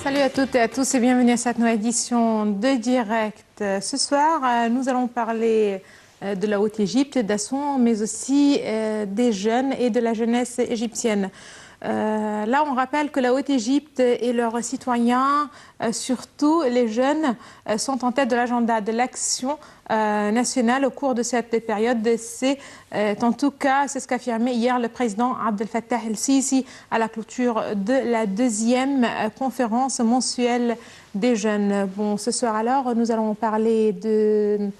Salut à toutes et à tous et bienvenue à cette nouvelle édition de Direct. Ce soir, nous allons parler de la Haute-Égypte, d'Assouan, mais aussi des jeunes et de la jeunesse égyptienne. Là, on rappelle que la Haute-Égypte et leurs citoyens, surtout les jeunes, sont en tête de l'agenda de l'action nationale au cours de cette période. C'est en tout cas, c'est ce qu'a affirmé hier le président Abdel Fattah el-Sisi à la clôture de la deuxième conférence mensuelle des jeunes. Bon, ce soir alors, nous allons parler de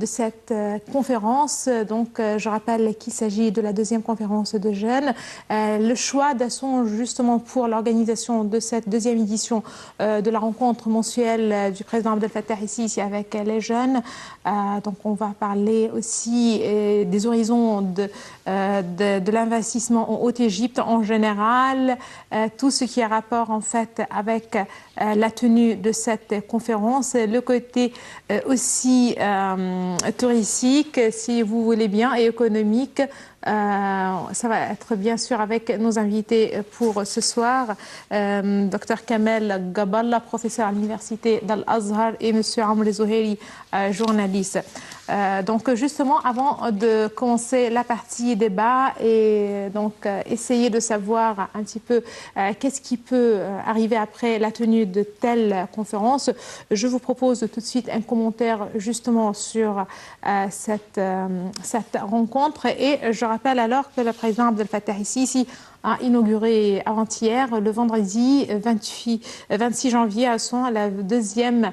cette conférence. Donc, je rappelle qu'il s'agit de la deuxième conférence de jeunes. Le choix d'Assouan, justement, pour l'organisation de cette deuxième édition de la rencontre mensuelle du président Abdel Fattah ici avec les jeunes. Donc, on va parler aussi des horizons de l'investissement en Haute-Égypte en général, tout ce qui a rapport, en fait, avec la tenue de cette conférence, le côté aussi touristique, si vous voulez bien, et économique. Ça va être bien sûr avec nos invités pour ce soir, Dr Kamel Gaballa, professeur à l'université d'Al-Azhar, et Monsieur Amr Zouheri, journaliste. Donc justement, avant de commencer la partie débat et donc essayer de savoir un petit peu qu'est-ce qui peut arriver après la tenue de telle conférence, je vous propose tout de suite un commentaire justement sur cette rencontre. Et je rappelle alors que le président Abdel Fattah el-Sisi a inauguré avant-hier, le vendredi 26 janvier, à Assouan, la deuxième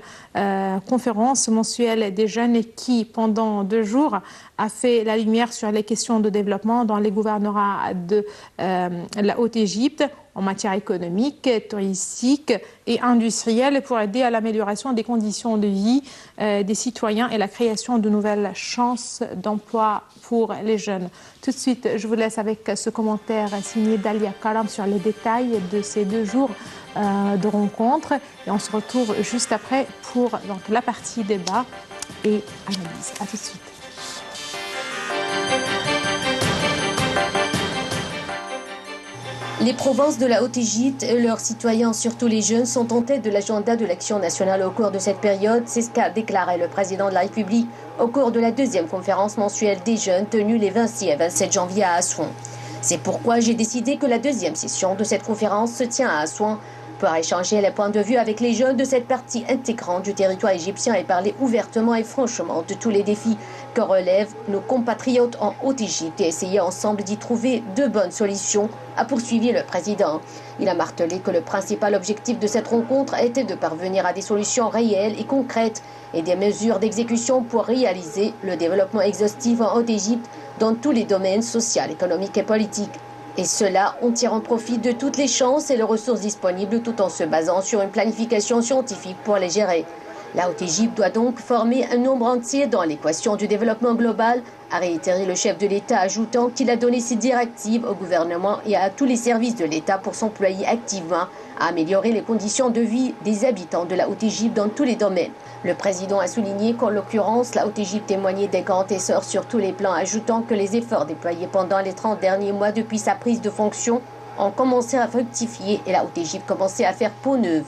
conférence mensuelle des jeunes qui, pendant 2 jours, a fait la lumière sur les questions de développement dans les gouvernorats de la Haute-Égypte en matière économique, touristique et industrielle pour aider à l'amélioration des conditions de vie des citoyens et la création de nouvelles chances d'emploi pour les jeunes. Tout de suite, je vous laisse avec ce commentaire signé Dalia Karam sur les détails de ces 2 jours de rencontre. Et on se retrouve juste après pour donc, la partie débat et analyse. À tout de suite. Les provinces de la Haute-Égypte et leurs citoyens, surtout les jeunes, sont en tête de l'agenda de l'action nationale au cours de cette période. C'est ce qu'a déclaré le président de la République au cours de la deuxième conférence mensuelle des jeunes tenue les 26 et 27 janvier à Assouan. C'est pourquoi j'ai décidé que la deuxième session de cette conférence se tient à Assouan pour échanger les points de vue avec les jeunes de cette partie intégrante du territoire égyptien et parler ouvertement et franchement de tous les défis que relèvent nos compatriotes en Haute-Égypte et essayer ensemble d'y trouver de bonnes solutions, a poursuivi le président. Il a martelé que le principal objectif de cette rencontre était de parvenir à des solutions réelles et concrètes et des mesures d'exécution pour réaliser le développement exhaustif en Haute-Égypte dans tous les domaines social, économiques et politiques. Et cela en tirant profit de toutes les chances et les ressources disponibles tout en se basant sur une planification scientifique pour les gérer. La Haute-Égypte doit donc former un nombre entier dans l'équation du développement global, a réitéré le chef de l'État, ajoutant qu'il a donné ses directives au gouvernement et à tous les services de l'État pour s'employer activement à améliorer les conditions de vie des habitants de la Haute-Égypte dans tous les domaines. Le président a souligné qu'en l'occurrence, la Haute-Égypte témoignait des grands essors sur tous les plans, ajoutant que les efforts déployés pendant les 30 derniers mois depuis sa prise de fonction ont commencé à fructifier et la Haute-Égypte commençait à faire peau neuve.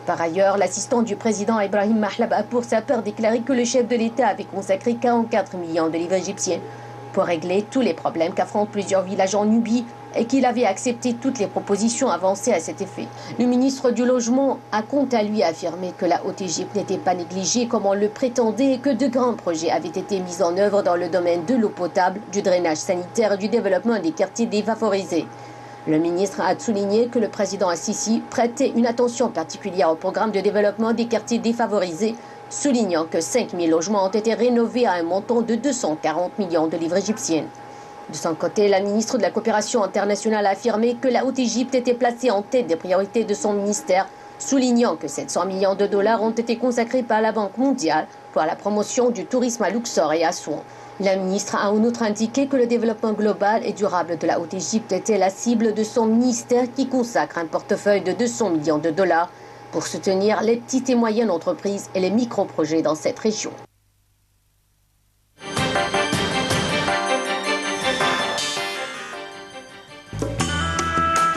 Par ailleurs, l'assistant du président Ibrahim Mahlab a pour sa part déclaré que le chef de l'État avait consacré 44 millions de livres égyptiens pour régler tous les problèmes qu'affrontent plusieurs villages en Nubie et qu'il avait accepté toutes les propositions avancées à cet effet. Le ministre du Logement a quant à lui affirmé que la Haute-Égypte n'était pas négligée comme on le prétendait et que de grands projets avaient été mis en œuvre dans le domaine de l'eau potable, du drainage sanitaire et du développement des quartiers défavorisés. Le ministre a souligné que le président Al-Sisi prêtait une attention particulière au programme de développement des quartiers défavorisés, soulignant que 5000 logements ont été rénovés à un montant de 240 millions de livres égyptiennes. De son côté, la ministre de la Coopération internationale a affirmé que la Haute-Égypte était placée en tête des priorités de son ministère, soulignant que 700 millions de dollars ont été consacrés par la Banque mondiale pour la promotion du tourisme à Luxor et à Assouan. La ministre a en outre indiqué que le développement global et durable de la Haute-Égypte était la cible de son ministère qui consacre un portefeuille de 200 millions de dollars pour soutenir les petites et moyennes entreprises et les micro-projets dans cette région.